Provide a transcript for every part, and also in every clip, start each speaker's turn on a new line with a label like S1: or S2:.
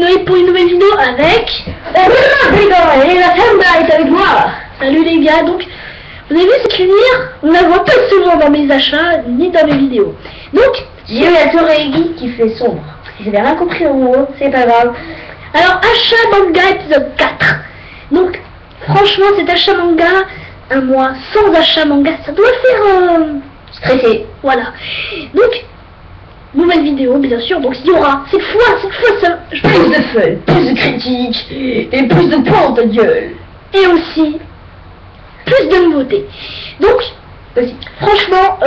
S1: Noé pour une nouvelle vidéo avec...
S2: Et la femme est avec moi.
S1: Salut les gars, donc vous avez vu cette lumière? On la voit pas souvent dans mes achats ni dans mes vidéos. Donc,
S2: j'ai eu la Toregi qui fait sombre. J'avais rien compris au mot, c'est pas grave.
S1: alors achat manga épisode 4. Donc, franchement cet achat manga, un mois sans achat manga, ça doit faire...
S2: Stressé.
S1: Voilà. Donc, nouvelle vidéo bien sûr, donc il y aura cette fois ça...
S2: Plus de fun, plus de critiques et plus de points en ta gueule.
S1: Et aussi plus de nouveautés. Donc franchement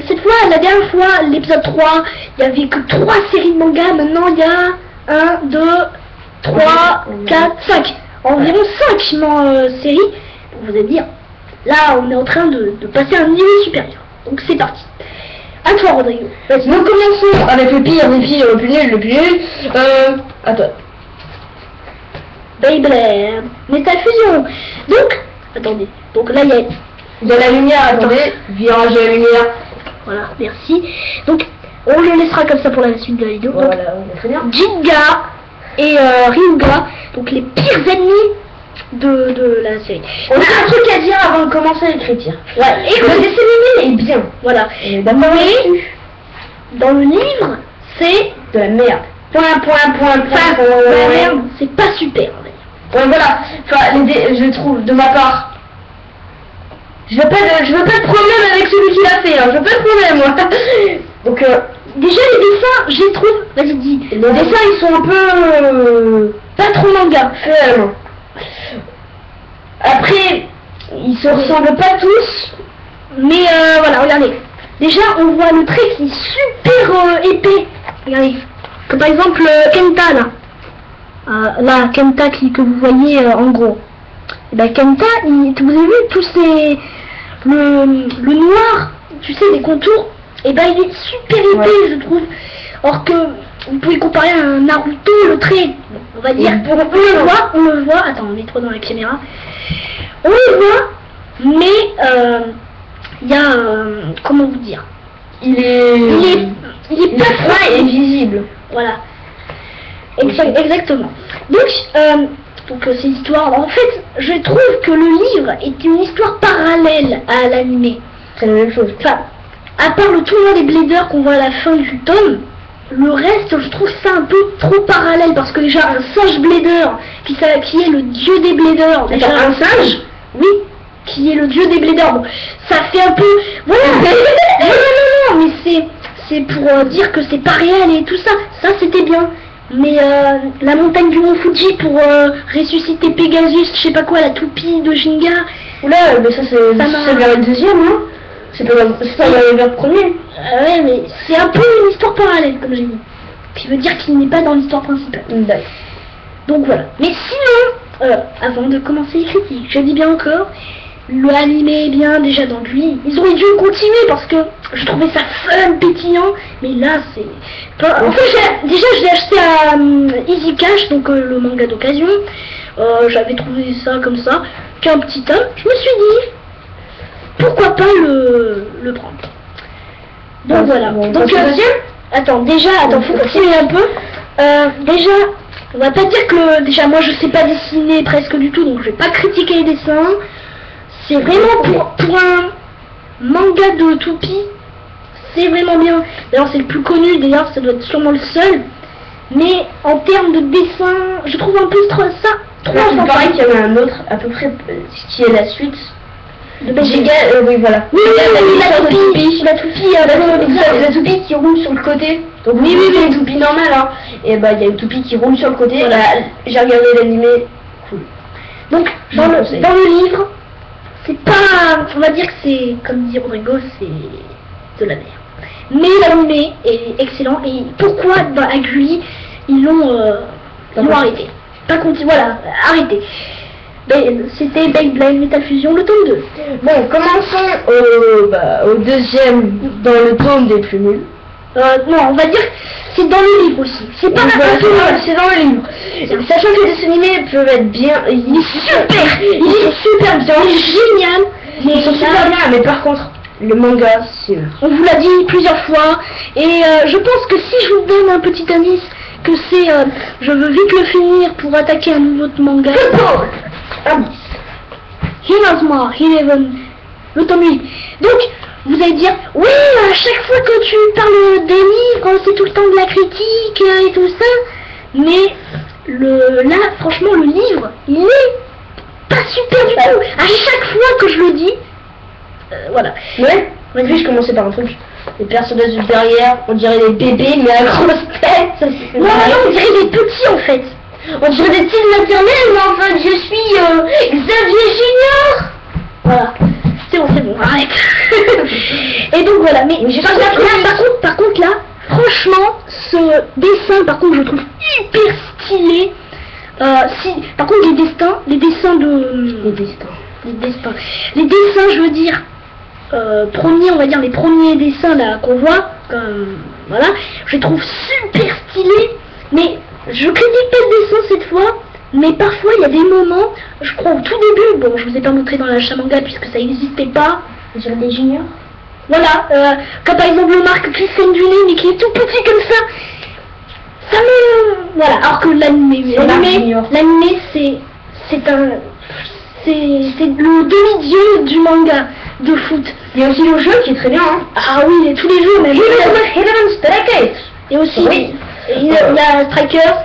S1: cette fois, la dernière fois, l'épisode 3, il n'y avait que 3 séries de manga. Maintenant il y a 1, 2, 3, 4, 5, environ 5 séries. Vous allez dire, là on est en train de passer à un niveau supérieur. Donc c'est parti. À toi Rodrigo.
S2: Nous commençons avec le pire des filles, le plus nul, à toi.
S1: Beyblade, Metal Fusion. Donc, attendez, donc là il y a
S2: la lumière, attendez, virage de la lumière.
S1: Voilà, merci. Donc, on le laissera comme ça pour la suite de la vidéo.
S2: Voilà, donc, très bien.
S1: Jinga et Ryuga, donc les pires ennemis de la série.
S2: On a un truc à dire avant de commencer l'écriture. Ouais, et le dessin animé est bien.
S1: Voilà.
S2: Mais
S1: dans le livre, c'est
S2: de la merde.
S1: Merde, c'est pas super.
S2: Ouais, voilà. Enfin, je trouve, de ma part, je veux pas de problème avec celui qui l'a fait. Hein. Je veux pas de problème, moi. Donc,
S1: déjà les dessins, je les trouve. Vas-y, dis.
S2: Les dessins, ils sont un peu
S1: pas trop manga.
S2: Après, ils se ressemblent pas tous,
S1: mais voilà, regardez. Déjà, on voit le trait qui est super épais. Regardez. Comme par exemple Kenta là. Là, Kenta que vous voyez en gros. Et ben Kenta, vous avez vu tous ces... Le noir, tu sais, des contours, et ben il est super épais, je trouve. Or que vous pouvez comparer à un Naruto, le trait, on va dire, on le voit, attends, on met trop dans la caméra. On le voit, mais il y a, comment vous dire, il est pas
S2: froid et visible.
S1: Voilà. Exactement. Donc c'est une histoire. En fait, je trouve que le livre est une histoire parallèle à l'animé.
S2: C'est la même chose.
S1: Enfin, à part le tournoi des Bladers qu'on voit à la fin du tome, le reste, je trouve ça un peu trop parallèle parce que déjà un singe Blader qui est le dieu des Bladers. Déjà
S2: un singe?
S1: Oui. Qui est le dieu des Bladers. Bon, ça fait un peu. Voilà. non, mais c'est pour dire que c'est pas réel et tout ça. Ça c'était bien. Mais la montagne du mont Fuji pour ressusciter Pegasus, je sais pas quoi, la toupie de Jinga.
S2: Oula, mais ça c'est vers le deuxième, non? C'est pas vers le premier.
S1: Ouais, mais c'est un peu une histoire parallèle, comme j'ai dit. Qui veut dire qu'il n'est pas dans l'histoire principale. Donc voilà. Mais sinon, avant de commencer les critiques, je dis bien encore, l'animé est bien déjà dans lui. Ils auraient dû continuer parce que je trouvais ça fun, pétillant, mais là c'est... En fait, déjà je l'ai acheté à Easy Cash, donc le manga d'occasion. J'avais trouvé ça comme ça, qu'un petit tome. Je me suis dit, pourquoi pas le prendre. Donc voilà.
S2: Bon,
S1: donc attends, faut continuer un peu. Déjà, on va pas dire que déjà moi je sais pas dessiner presque du tout, donc je vais pas critiquer les dessins. C'est vraiment pour un manga de toupie, c'est vraiment bien. D'ailleurs c'est le plus connu, d'ailleurs ça doit être sûrement le seul. Mais en termes de dessin, je trouve un peu ça trop
S2: il paraît qu'il y en a un autre, à peu près, qui est la suite.
S1: Giga,
S2: oui voilà.
S1: Oui, la
S2: toupie qui roule sur le côté. Donc oui, c'est une toupie normale, hein. Et bah il y a une toupie qui roule sur le côté. Voilà. J'ai regardé l'animé, cool.
S1: Donc dans le livre, c'est pas, on va dire que c'est, comme dit Rodrigo, c'est de la merde. Mais l'animé est excellent. Et pourquoi avec lui ils l'ont arrêté. Pas continué, voilà, arrêté. C'était Beyblade Metal Fusion, le tome 2.
S2: Bon, commençons au deuxième, dans le tome des plus nuls.
S1: Non, on va dire c'est dans le livre aussi. C'est pas
S2: c'est dans le livre. Sachant que les dessins animés peuvent être bien, il est super bien, il est génial. Ils sont super bien, mais par contre, le manga, c'est...
S1: On vous l'a dit plusieurs fois, et je pense que si je vous donne un petit indice, que c'est je veux vite le finir pour attaquer un nouveau manga. Inazuma 11, le tome 8. Donc, vous allez dire, oui, à chaque fois que tu parles des livres, c'est tout le temps de la critique et tout ça. Mais là, franchement, le livre, il est pas super du tout. À chaque fois que je le dis, voilà.
S2: Ouais, malgré je commençais par un truc. Les personnages derrière, on dirait des bébés, mais à grosse tête.
S1: Non, on dirait des petits en fait.
S2: On dirait des petits maternels, mais enfin, je suis Xavier Junior.
S1: Voilà. C'est bon, arrête. Et donc voilà, mais par contre là, franchement, ce dessin, par contre, je le trouve hyper stylé. Par contre, les dessins, je veux dire, on va dire les premiers dessins là qu'on voit, voilà, je les trouve super stylés, mais je critique pas le dessin cette fois. Mais parfois il y a des moments, je crois au tout début, bon je vous ai pas montré dans la manga puisque ça n'existait pas.
S2: Sur des juniors.
S1: Voilà, comme par exemple le Marc Christian Duné, mais qui est tout petit comme ça. Ça me... Voilà, alors que l'animé c'est le demi-dieu du manga de foot.
S2: Il y a aussi le jeu qui est très bien. Hein.
S1: Ah oui, il y a tous les jeux, même. Et aussi,
S2: oui.
S1: Il y a Strikers,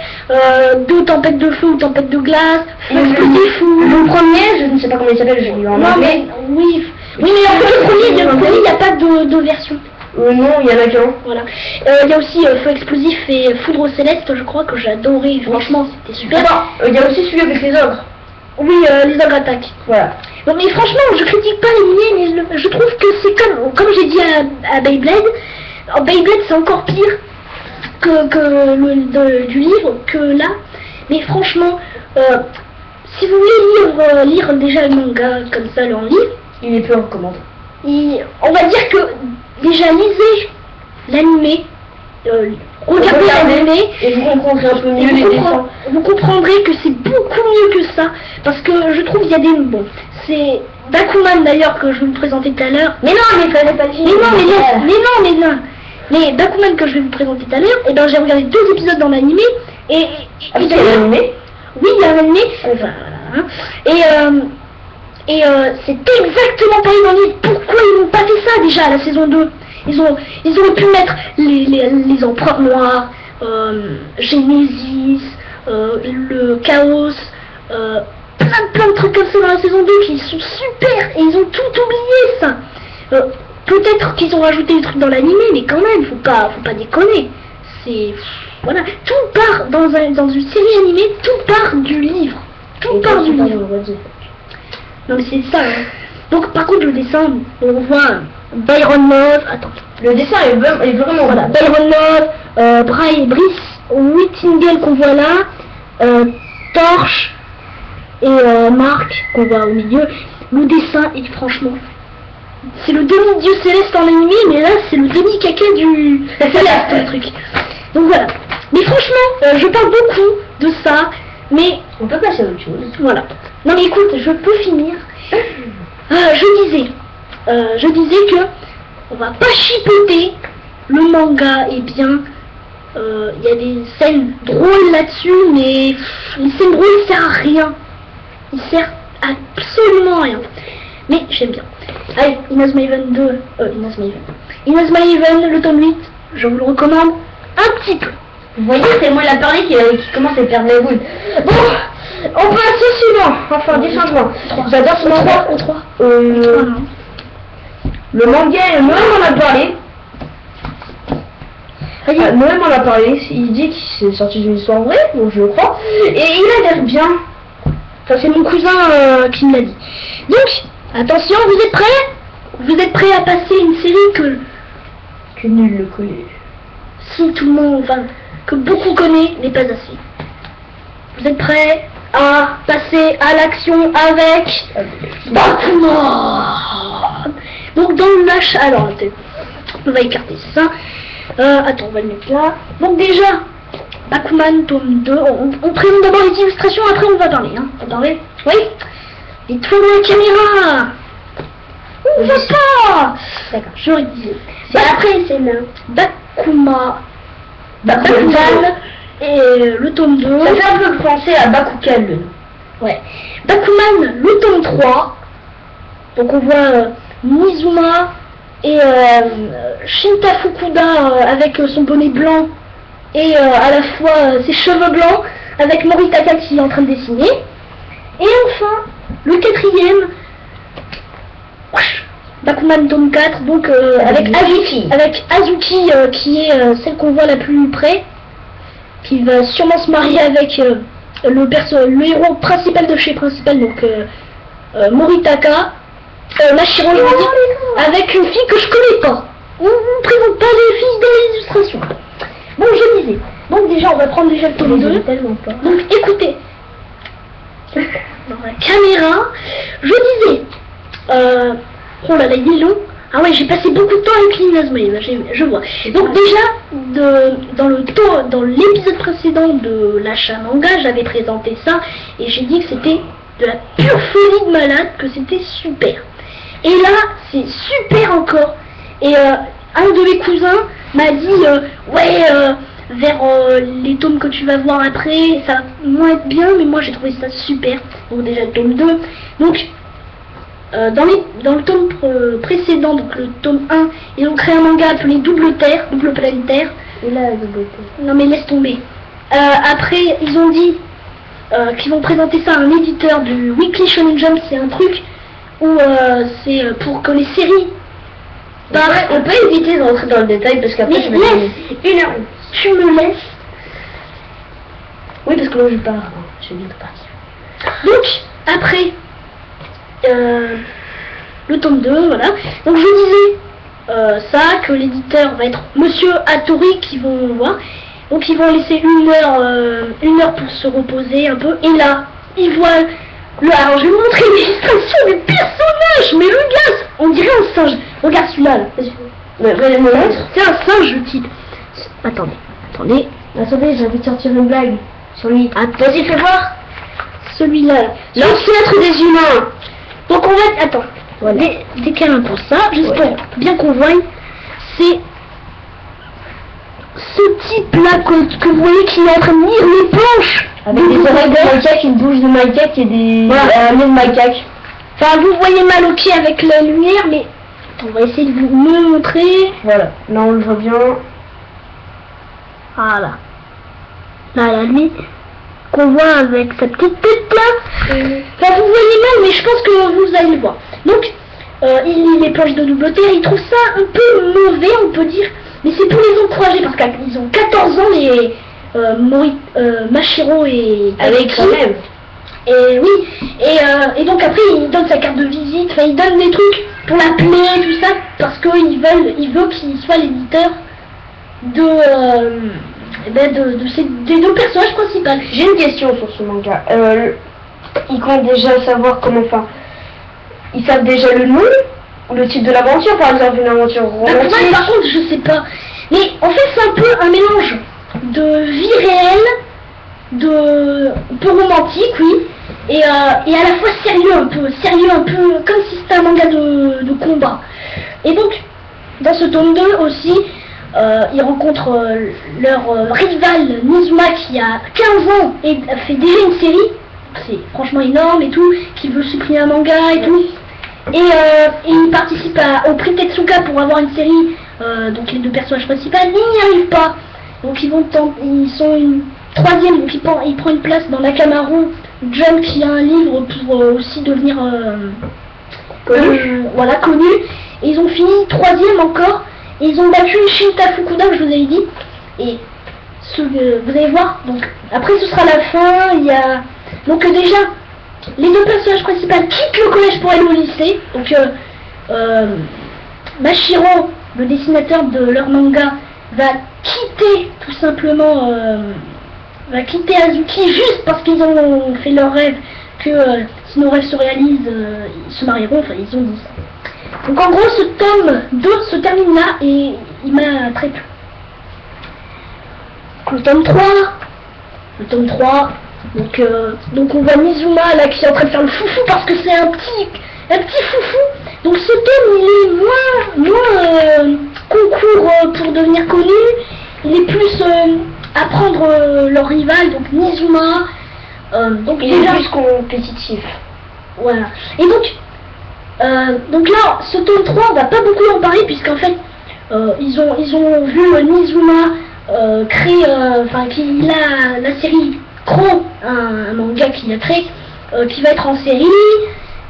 S1: 2 tempêtes de feu ou tempêtes de glace,
S2: le premier, je ne sais pas comment il s'appelle, je l'ai en anglais.
S1: Oui, mais en fait le premier, il n'y a pas de version.
S2: Non, il y en a qu'un.
S1: Voilà. Il y a aussi Feu Explosif et Foudre Céleste, je crois que j'ai adoré, franchement c'était super.
S2: Il y a aussi celui avec les ogres.
S1: Oui, les ogres attaquent.
S2: Voilà.
S1: Non mais franchement, je critique pas l'animé, mais je trouve que c'est comme j'ai dit à Beyblade, Beyblade c'est encore pire que du livre que là, mais franchement si vous voulez lire déjà le manga comme ça en livre,
S2: il est peu recommandé.
S1: On va dire que déjà lisez l'animé, regardez l'animé
S2: et vous comprendrez un peu mieux les dessins.
S1: Vous comprendrez que c'est beaucoup mieux que ça, parce que je trouve il y a des c'est Bakuman d'ailleurs que je vais vous présenter tout à l'heure.
S2: Mais non, mais fallait pas le film.
S1: Mais Bakuman que je vais vous présenter tout à l'heure, et ben j'ai regardé 2 épisodes dans l'animé et
S2: il y a l'animé.
S1: Oui, il y a l'animé. Enfin, voilà. Et c'est exactement pareil dans le livre. Pourquoi ils n'ont pas fait ça déjà à la saison 2? Ils auraient pu mettre les empereurs noirs, Genesis, le chaos, plein de trucs comme ça dans la saison 2 qui sont super, et ils ont tout oublié ça. Peut-être qu'ils ont rajouté des trucs dans l'animé, mais quand même, faut pas déconner. C'est... Voilà, tout part dans une série animée, tout part du livre. Tout part du livre. Non mais c'est ça. Hein. Donc par contre le dessin, on voit Byron Love, attends.
S2: Le dessin est vraiment
S1: voilà. Byron Love, Brice Whittingale qu'on voit là, Torche et Marc qu'on voit au milieu. Le dessin est franchement... C'est le demi-dieu céleste en animé, mais là c'est le demi-caca du céleste le truc. Donc voilà. Mais franchement, je parle beaucoup de ça, mais...
S2: On peut passer à autre chose.
S1: Voilà. Non mais écoute, je peux finir. Je disais que on va pas chipoter. Le manga est bien. Il y a des scènes drôles là-dessus, mais les scènes drôles ne servent à rien. Ils servent absolument à rien. Mais j'aime bien. Allez, Inazuma Eleven 2. Inazuma Eleven, le tome 8, je vous le recommande un petit peu.
S2: Vous voyez, c'est moi la parler qui commence à perdre les boules. Bon, on passe au suivant. Enfin, du changement. J'adore ce manga.
S1: Au 3.
S2: Le manga, Noël m'en a parlé. Noël m'en a parlé. Il dit que c'est sorti d'une histoire vraie, donc je le crois. Et il a l'air bien.
S1: Ça, c'est mon cousin qui me l'a dit. Donc, attention, vous êtes prêts? Vous êtes prêts à passer une série
S2: que nul ne connaît.
S1: Si tout le monde, enfin, que beaucoup connaît, mais pas assez. Vous êtes prêts à passer à l'action avec Bakuman? Donc dans le match, alors on va écarter ça. Attends, on va le mettre là. Donc déjà, Bakuman tome 2. On présente d'abord les illustrations, après on va parler. Hein. Attendez. Oui. Et toi dans la caméra. On va pas. D'accord, je redisais. Et après c'est là. Bakuman Et le tome 2.
S2: Ça fait un peu penser à Bakugan, le nom.
S1: Ouais. Bakuman, le tome 3. Donc on voit Mizuma et Shinta Fukuda avec son bonnet blanc et à la fois ses cheveux blancs avec Moritaka qui est en train de dessiner. Et enfin, le 4e, Bakuman tome 4, donc avec Azuki. Avec Azuki qui est celle qu'on voit la plus près, qui va sûrement se marier avec le héros principal de chez Principal, donc Moritaka, Mashiro, je veux dire, avec une fille que je connais pas. On ne présente pas les filles dans les illustrations. Bon, je disais. Donc déjà, on va prendre déjà le tome 2. Donc écoutez, dans la caméra, je disais, oh là là, il est long. Ah ouais, j'ai passé beaucoup de temps avec l'Inazuma, je vois. Donc déjà, dans l'épisode précédent de l'achat manga, j'avais présenté ça et j'ai dit que c'était de la pure folie de malade, que c'était super. Et là, c'est super encore. Et un de mes cousins m'a dit, ouais, vers les tomes que tu vas voir après, ça va moins être bien, mais moi j'ai trouvé ça super. Donc déjà le tome 2. Donc, dans le tome précédent, donc le tome 1, ils ont créé un manga appelé Double Planétaire.
S2: Et là, Double Terre.
S1: Non mais laisse tomber. Après, ils ont dit qu'ils vont présenter ça à un éditeur du Weekly Shonen Jump. C'est un truc où c'est pour que les séries...
S2: On peut éviter de rentrer dans le détail parce qu'après je vais
S1: laisse une heure. Tu me laisses.
S2: Oui, parce que là je pars. Je vais bientôt partir.
S1: Donc, après... le tome 2, voilà. Donc je disais ça, que l'éditeur va être Monsieur Hattori qui vont voir. Donc ils vont laisser une heure pour se reposer un peu. Et là, ils voient alors je vais vous montrer l'illustration du personnage. Mais le gars, on dirait un singe. Regarde celui-là. C'est un singe type. Attendez.
S2: Attendez, j'ai envie de sortir une blague sur lui.
S1: Vas-y, fais voir. Celui-là. L'ancêtre des humains. Donc on va... Attends. Voilà. Décale un peu ça, j'espère bien qu'on voie. C'est ce type-là que vous voyez qui est en train de lire les planches.
S2: Avec des oreilles de macaque, une bouche de macaque et des nez de macaque.
S1: Enfin, vous voyez mal au pied avec la lumière, mais... Attends, on va essayer de vous me montrer.
S2: Voilà, là on le voit bien.
S1: Voilà. Là, lui, qu'on voit avec sa petite tête là. Enfin, vous voyez mal, mais je pense que vous allez le voir. Donc, il lit les planches de Double Terre, il trouve ça un peu mauvais, on peut dire. Mais c'est pour les encourager, parce qu'ils ont 14 ans, les Mashiro et
S2: avec quand même.
S1: Et oui, et donc après il donne sa carte de visite, enfin il donne des trucs pour l'appeler, tout ça, parce qu'il veut qu'il soit l'éditeur des deux personnages principaux.
S2: J'ai une question sur ce manga. Ils comptent déjà savoir comment faire. Ils savent déjà le nom ou le titre de l'aventure, par exemple une aventure romantique.
S1: Par contre, je sais pas. Mais en fait, c'est un peu un mélange de vie réelle, un peu romantique, oui, et à la fois sérieux un peu, comme si c'était un manga de combat. Et donc, dans ce tome 2 aussi, ils rencontrent leur rival Nizuma qui a 15 ans et a fait déjà une série, c'est franchement énorme et tout, qui veut supprimer un manga et tout. Et ils participent au prix Tetsuka pour avoir une série, donc les deux personnages principaux, ils n'y arrivent pas. Donc ils sont une troisième, donc il prend une place dans Nakamaru Jump qui a un livre pour aussi devenir connu. Et ils ont fini troisième encore. Et ils ont battu Shinta Fukuda, que je vous avais dit. Et vous allez voir. Donc après ce sera la fin. Il y a donc déjà les deux personnages principaux quittent le collège pour aller au lycée. Donc Mashiro, le dessinateur de leur manga, va quitter tout simplement Azuki juste parce qu'ils ont fait leur rêve, que si nos rêves se réalisent, ils se marieront, enfin ils ont dit ça. Donc en gros ce tome 2 se termine là et il m'a très plu. Le tome 3, donc on voit Mizuma là qui est en train de faire le foufou parce que c'est un petit foufou. Donc ce tome il est moins concours pour devenir connu, il est plus surprendre leur rival, donc Nizuma. Donc
S2: il est plus compétitif.
S1: Voilà. Et donc là, ce tome 3, on va pas beaucoup en parler puisqu'en fait, ils ont vu Nizuma créer, enfin qu'il a la série Crow, un manga qu'il a créé, qui va être en série.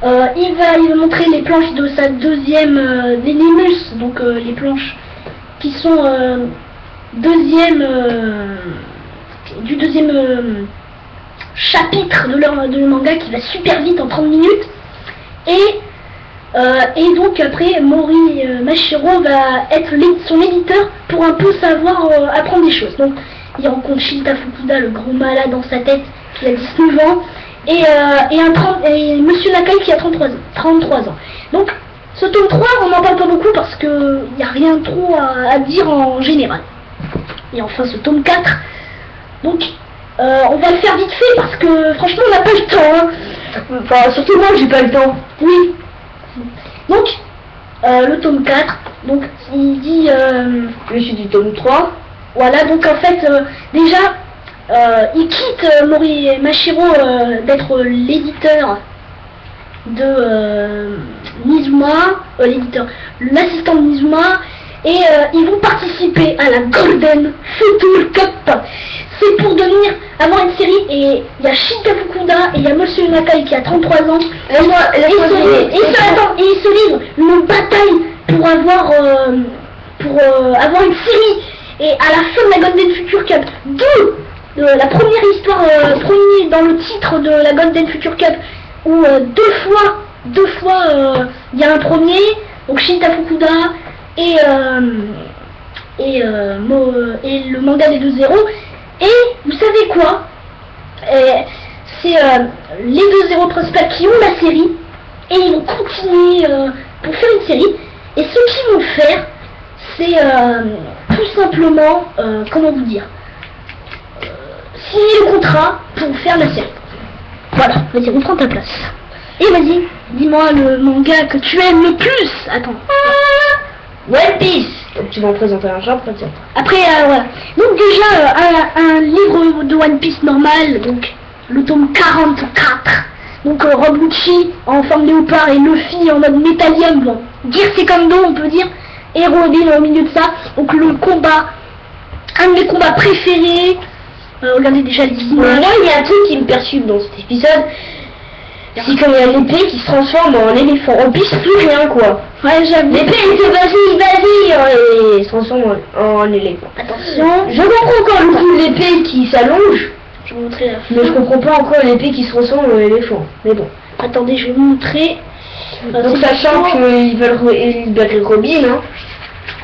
S1: Il va montrer les planches de sa deuxième Nemus, donc les planches qui sont du deuxième chapitre de leur manga qui va super vite en 30 minutes. Et donc après Mori Mashiro va être son éditeur pour un peu savoir apprendre des choses. Donc il rencontre Shinta Fukuda, le gros malade dans sa tête qui a 19 ans, et Monsieur Nakai qui a 33 ans. Donc ce tome 3 on n'en parle pas beaucoup parce que il n'y a rien trop à dire en général. Et enfin ce tome 4, donc on va le faire vite fait parce que franchement on n'a pas le temps, hein.
S2: Enfin surtout moi j'ai pas le temps.
S1: Oui. Donc le tome 4, donc il dit
S2: je suis du tome 3.
S1: Voilà, donc en fait déjà il quitte Mori Mashiro d'être l'éditeur de Nizuma, l'assistant de Nizuma, et ils vont participer à la Golden Future Cup. C'est pour avoir une série, et il y a Shinta Fukuda et il y a Monsieur Nakai qui a 33 ans, et ils se livrent une bataille pour avoir une série. Et à la fin de la Golden Future Cup, la première histoire, premier dans le titre de la Golden Future Cup, où deux fois il y a un premier, donc Shinta Fukuda et le manga des 2 zéros. Et vous savez quoi, c'est les 2 zéros principaux qui ont la série, et ils vont continuer pour faire une série. Et ce qu'ils vont faire, c'est tout simplement, comment vous dire, signer le contrat pour faire la série. Voilà, vas-y, on prend ta place. Et vas-y, dis-moi le manga que tu aimes le plus. Attends.
S2: One Piece. Donc tu vas en présenter un genre, peut-être.
S1: Après, voilà. Donc déjà, un livre de One Piece normal, donc le tome 44. Donc Rob Lucci en forme léopard et Luffy en mode métallium, bon, Gear Secondo on peut dire, et Robin au milieu de ça. Donc le combat, un de mes combats préférés. Regardez déjà les images.
S2: Moi il y a un truc qui me perturbe dans cet épisode, c'est quand il y a l'épée qui se transforme en éléphant. On pisse plus rien quoi.
S1: Ouais, j'avoue.
S2: L'épée elle dit vas-y et se transforme en éléphant.
S1: Attention.
S2: Je comprends encore le coup l'épée qui s'allonge.
S1: Je vais vous montrer la fin.
S2: Mais je comprends pas encore l'épée qui se transforme en éléphant. Mais bon.
S1: Attendez, je vais vous montrer.
S2: Donc sachant qu'ils veulent libérer Robin, hein.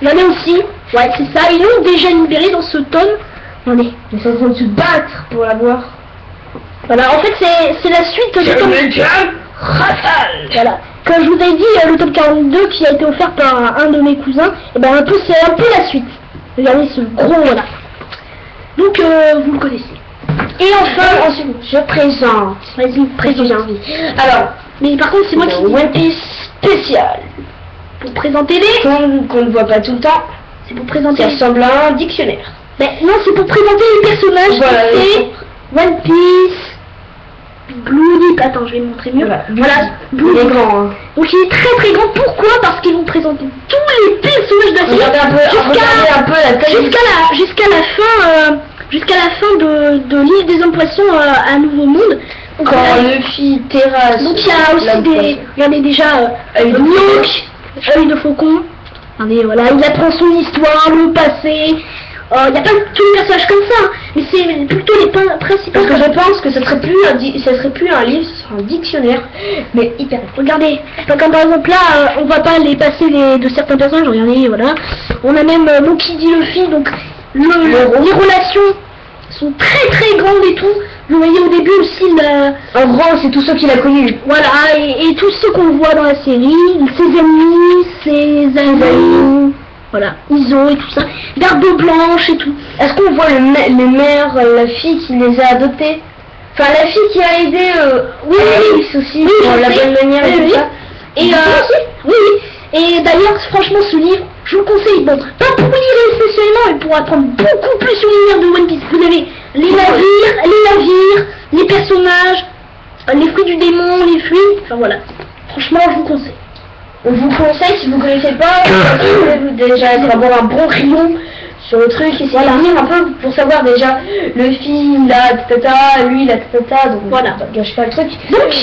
S1: Il y en a aussi. Ouais, c'est ça. Ils l'ont déjà libéré dans ce tome. Attendez.
S2: Ils sont en train de se battre pour l'avoir.
S1: Voilà, en fait c'est la suite du tome. Voilà. Comme je vous ai dit, le tome 42 qui a été offert par un de mes cousins, et ben c'est un peu la suite. Regardez ce gros là. Donc vous le connaissez. Et enfin,
S2: ensuite, je présente.
S1: Vas-y, présente.
S2: J'ai envie. Alors,
S1: mais par contre c'est moi qui dis.
S2: One Piece spécial.
S1: Pour présenter les.
S2: Qu'on ne voit pas tout le temps.
S1: C'est pour présenter.
S2: Ça ressemble à un dictionnaire.
S1: Ben non, c'est pour présenter les personnages.
S2: Voilà.
S1: C'est One Piece. Blue Deep, attends, je vais montrer mieux.
S2: Voilà, Blue Deep. Grand. Hein.
S1: Donc il est très très grand. Pourquoi? Parce qu'ils vont présenter tous les personnages de la série. Jusqu'à la fin de l'île des hommes poissons à Nouveau Monde.
S2: Quand Luffy terrasse.
S1: Donc il y a aussi des. Regardez déjà Mihawk, œil de faucon. Regardez, voilà, il apprend son histoire, le passé. Il n'y a pas tous les personnages comme ça, hein, mais c'est plutôt les principaux.
S2: Parce que je pense que ça serait plus un livre, ce serait un dictionnaire, mais hyper.
S1: Regardez, donc, comme par exemple là, on va pas les passer de certains personnages, regardez, voilà. On a même Monkey D. Luffy, donc les relations sont très très grandes et tout. Vous voyez au début aussi,
S2: en gros, c'est tous ceux qu'il a connus.
S1: Voilà, et tous ceux qu'on voit dans la série, ses ennemis, ses amis. Voilà, Iso et tout ça, Garde Blanche et tout.
S2: Est-ce qu'on voit les mères, la fille qui les a adoptés? Enfin, la fille qui a aidé
S1: oui,
S2: aussi, pour la bonne manière et tout ça.
S1: Et oui. Et d'ailleurs, franchement, ce livre, je vous conseille, bon, pas pour lire spécialement, mais pour apprendre beaucoup plus sur l'univers de One Piece. Vous avez personnages, les fruits du démon, les fluides, enfin voilà. Franchement, je vous conseille.
S2: On vous conseille, si vous ne connaissez pas, vous déjà avoir un bon rayon sur le truc, essayer de lire un peu pour savoir déjà le film, là, tata, lui, la tata, donc
S1: voilà.
S2: Gâche pas le truc.
S1: Donc,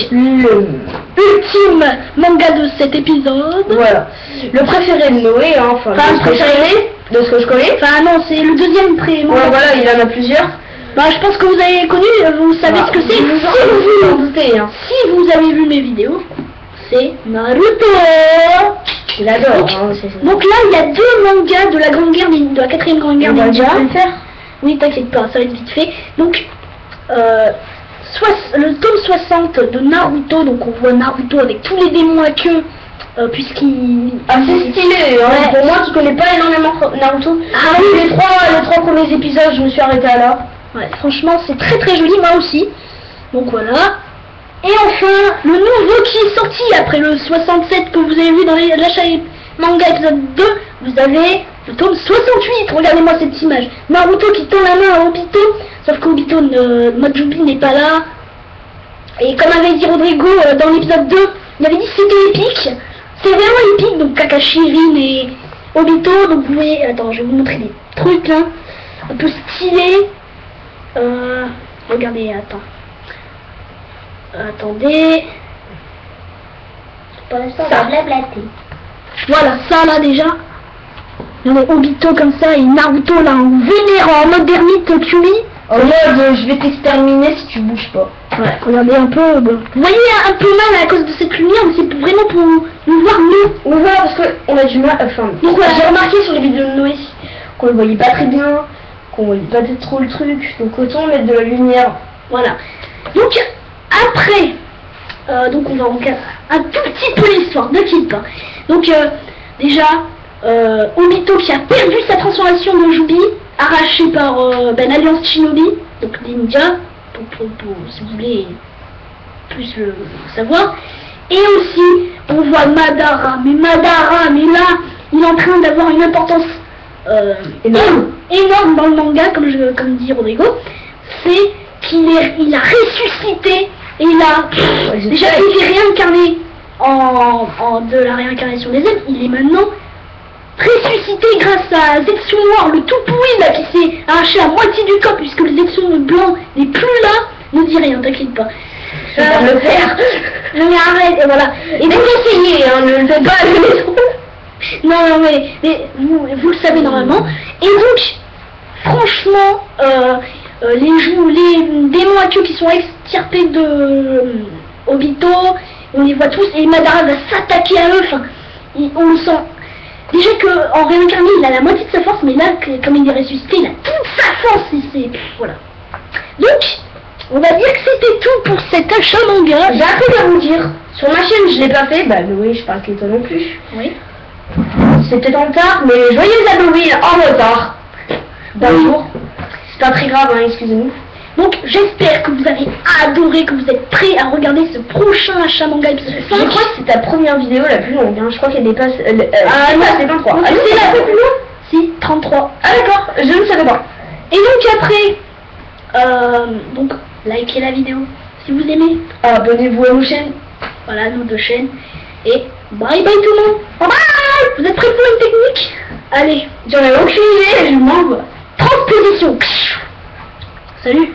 S1: ultime manga de cet épisode.
S2: Voilà. Le préféré de Noé, hein, enfin, le préféré de ce que je connais.
S1: Enfin non, c'est le deuxième préféré.
S2: Ouais, voilà, il en a plusieurs.
S1: Bah, je pense que vous avez connu, vous savez ce que c'est. Si vous avez vu mes vidéos, c'est Naruto.
S2: Je l'adore.
S1: Donc là, il y a deux mangas de la grande guerre, de la 4e grande guerre ninja.
S2: Tu peux le faire?
S1: Oui, t'inquiète pas, ça va être vite fait. Donc, le tome 60 de Naruto, donc on voit Naruto avec tous les démons à queue, puisqu'il...
S2: C'est stylé, hein. Ouais. Pour moi qui connais pas énormément Naruto, les trois premiers épisodes, je me suis arrêtée à là.
S1: Ouais, franchement, c'est très très joli, moi aussi. Donc voilà. Et enfin, le nouveau qui est sorti après le 67 que vous avez vu dans l'achat manga épisode 2, vous avez le tome 68. Regardez-moi cette image. Naruto qui tend la main à Obito, sauf qu'Obito, Majubi n'est pas là. Et comme avait dit Rodrigo dans l'épisode 2, il avait dit que c'était épique. C'est vraiment épique, donc Kakashi, Rin et Obito. Donc vous voyez, attends, je vais vous montrer des trucs là, un peu stylés. Regardez, attendez.
S2: Pour l'instant, on va blablater.
S1: Voilà, ça là déjà. Il y a Obito comme ça et Naruto là en vénérant, en mode ermite Kyuri.
S2: En mode je vais t'exterminer si tu bouges pas.
S1: Ouais, regardez un peu. Bon. Vous voyez un peu mal à cause de cette lumière, mais c'est vraiment pour nous voir mieux.
S2: On voit parce qu'on a du mal. Enfin,
S1: donc voilà,
S2: j'ai remarqué sur les vidéos de Noé qu'on ne voyait pas très bien, qu'on voyait pas trop le truc. Donc autant mettre de la lumière.
S1: Voilà. Donc après, donc on va regarder un tout petit peu l'histoire, ne quitte pas. Donc déjà, Obito qui a perdu sa transformation de Jubi, arraché par l'Alliance Shinobi, donc des ninjas, pour, si vous voulez plus le savoir. Et aussi, on voit Madara, mais là, il est en train d'avoir une importance énorme dans le manga, comme dit Rodrigo. C'est qu'il a ressuscité, et il a déjà été réincarné de la réincarnation des êtres. Il est maintenant ressuscité grâce à Zetsu Noir, le tout pourri là, qui s'est arraché la moitié du corps, puisque le Zetsu blanc n'est plus là. Ne dis rien, t'inquiète pas.
S2: Je vais le faire.
S1: Mais arrête, et voilà. Et
S2: donc essayez, hein, ne le faites pas.
S1: Non, mais vous le savez normalement. Et donc, franchement, les démons à queue qui sont extirpés de Obito, on les voit tous, et Madara va s'attaquer à eux. Enfin, on le sent. Déjà qu'en réincarné, il a la moitié de sa force, mais là, comme il est ressuscité, il a toute sa force. Voilà. Donc, on va dire que c'était tout pour cet achat manga.
S2: J'ai un truc à vous dire. Sur ma chaîne, je l'ai pas fait. Bah oui, je parle que toi non plus.
S1: Oui.
S2: C'est peut-être en retard, mais joyeux Halloween en retard. D'un jour. C'est pas très grave, hein, excusez-nous.
S1: Donc j'espère que vous avez adoré, que vous êtes prêts à regarder ce prochain achat manga épisode 5.
S2: Je crois que c'est ta première vidéo la plus longue, hein. Je crois qu'elle dépasse...
S1: non,
S2: c'est 23.
S1: Ah, c'est la plus longue? Si, 33.
S2: Ah d'accord, je ne savais pas.
S1: Et donc après, donc likez la vidéo si vous aimez.
S2: Abonnez-vous à nos chaînes.
S1: Voilà, nos deux chaînes. Et bye bye tout le monde. Bye bye. Vous êtes prêts pour une technique? Allez,
S2: j'en ai aucune idée, je m'envoie.
S1: Transposition. Salut.